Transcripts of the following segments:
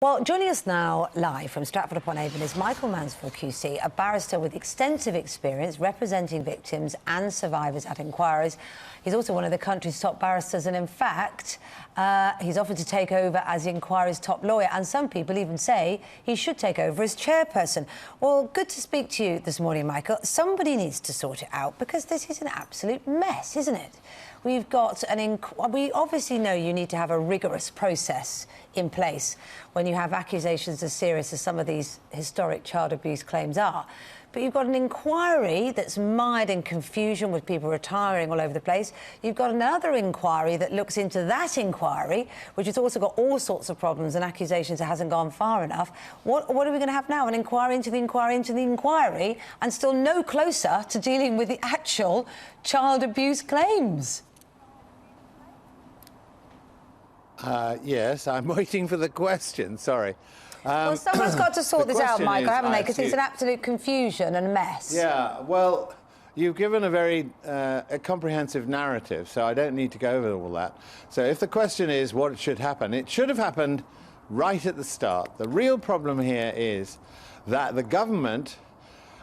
Well, joining us now live from Stratford-upon-Avon is Michael Mansfield QC, a barrister with extensive experience representing victims and survivors at inquiries. He's also one of the country's top barristers and, in fact, he's offered to take over as the inquiry's top lawyer, and some people even say he should take over as chairperson. Well, good to speak to you this morning, Michael. Somebody needs to sort it out because this is an absolute mess, isn't it? We've got we obviously know you need to have a rigorous process in place when you have accusations as serious as some of these historic child abuse claims are. But you've got an inquiry that's mired in confusion with people retiring all over the place. You've got another inquiry that looks into that inquiry, which has also got all sorts of problems and accusations that hasn't gone far enough. What are we going to have now? An inquiry into the inquiry into the inquiry, and still no closer to dealing with the actual child abuse claims? Yes, I'm waiting for the question, sorry. Well, someone's got to sort this out, Michael, haven't they? Because it's an absolute confusion and mess. Yeah, well, you've given a very a comprehensive narrative, so I don't need to go over all that. So if the question is what should happen, it should have happened right at the start. The real problem here is that the government,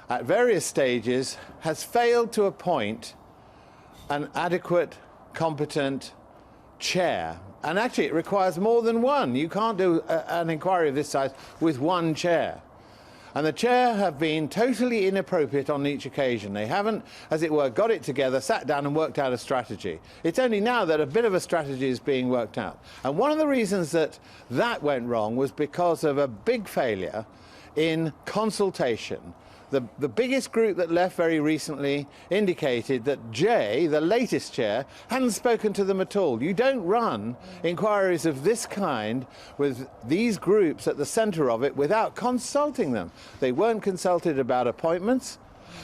at various stages, has failed to appoint an adequate, competent chair. And actually, it requires more than one. You can't do an inquiry of this size with one chair. And the chair have been totally inappropriate on each occasion. They haven't, as it were, got it together, sat down and worked out a strategy. It's only now that a bit of a strategy is being worked out. And one of the reasons that that went wrong was because of a big failure in consultation. The biggest group that left very recently indicated that Jay, the latest chair, hadn't spoken to them at all. You don't run inquiries of this kind with these groups at the centre of it without consulting them. They weren't consulted about appointments.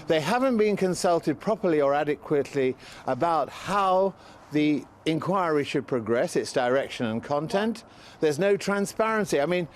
They haven't been consulted properly or adequately about how the inquiry should progress, its direction and content. There's no transparency. I mean,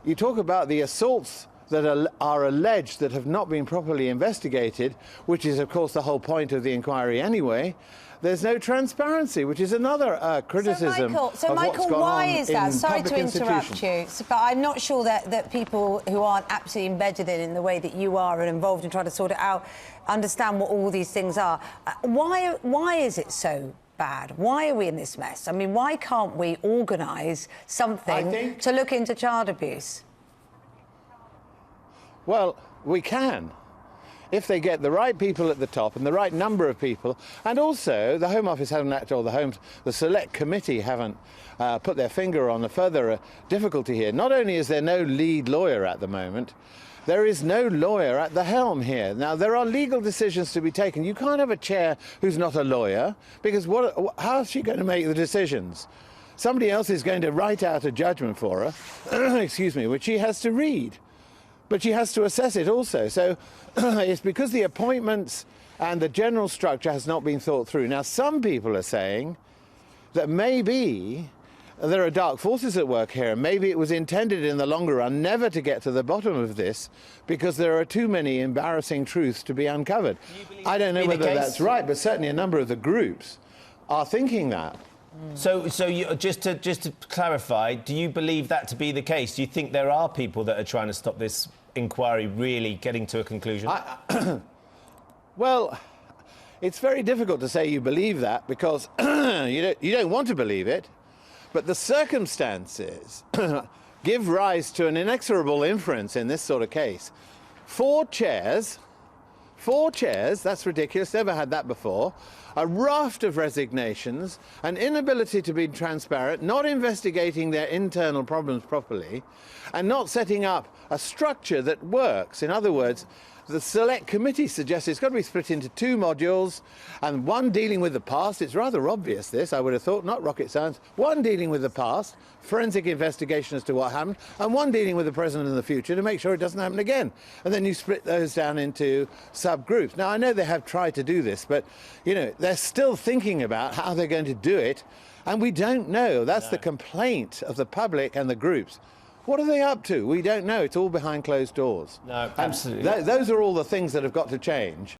you talk about the assaults that are alleged that have not been properly investigated, which is, of course, the whole point of the inquiry anyway. There's no transparency, which is another criticism of what's Michael, gone why on is that? in Sorry public to interrupt you, but I'm not sure that people who aren't absolutely embedded in the way that you are and involved in trying to sort it out understand what all these things are. Why is it so bad? Why are we in this mess? I mean, why can't we organise something to look into child abuse? Well, we can, if they get the right people at the top and the right number of people, and also the Home Office haven't acted, or the Select Committee haven't put their finger on a further difficulty here. Not only is there no lead lawyer at the moment, there is no lawyer at the helm here. Now, there are legal decisions to be taken. You can't have a chair who's not a lawyer, because how is she going to make the decisions? Somebody else is going to write out a judgment for her, excuse me, which she has to read. But she has to assess it also. So it's because the appointments and the general structure has not been thought through. Now, some people are saying that maybe there are dark forces at work here. Maybe it was intended in the longer run never to get to the bottom of this because there are too many embarrassing truths to be uncovered. I don't know whether that's right, but certainly a number of the groups are thinking that. So just to clarify, do you believe that to be the case? Do you think there are people that are trying to stop this inquiry really getting to a conclusion? Well, it's very difficult to say you believe that because you don't want to believe it, but the circumstances give rise to an inexorable inference in this sort of case. Four chairs, that's ridiculous, never had that before. A raft of resignations, an inability to be transparent, not investigating their internal problems properly, and not setting up a structure that works. In other words, the Select Committee suggests it's got to be split into two modules, and one dealing with the past. It's rather obvious, this, I would have thought, not rocket science. One dealing with the past, forensic investigation as to what happened, and one dealing with the present and the future to make sure it doesn't happen again. And then you split those down into subgroups. Now, I know they have tried to do this, but, you know, they're still thinking about how they're going to do it, and we don't know. That's the complaint of the public and the groups. What are they up to? We don't know. It's all behind closed doors. No, absolutely. Those are all the things that have got to change.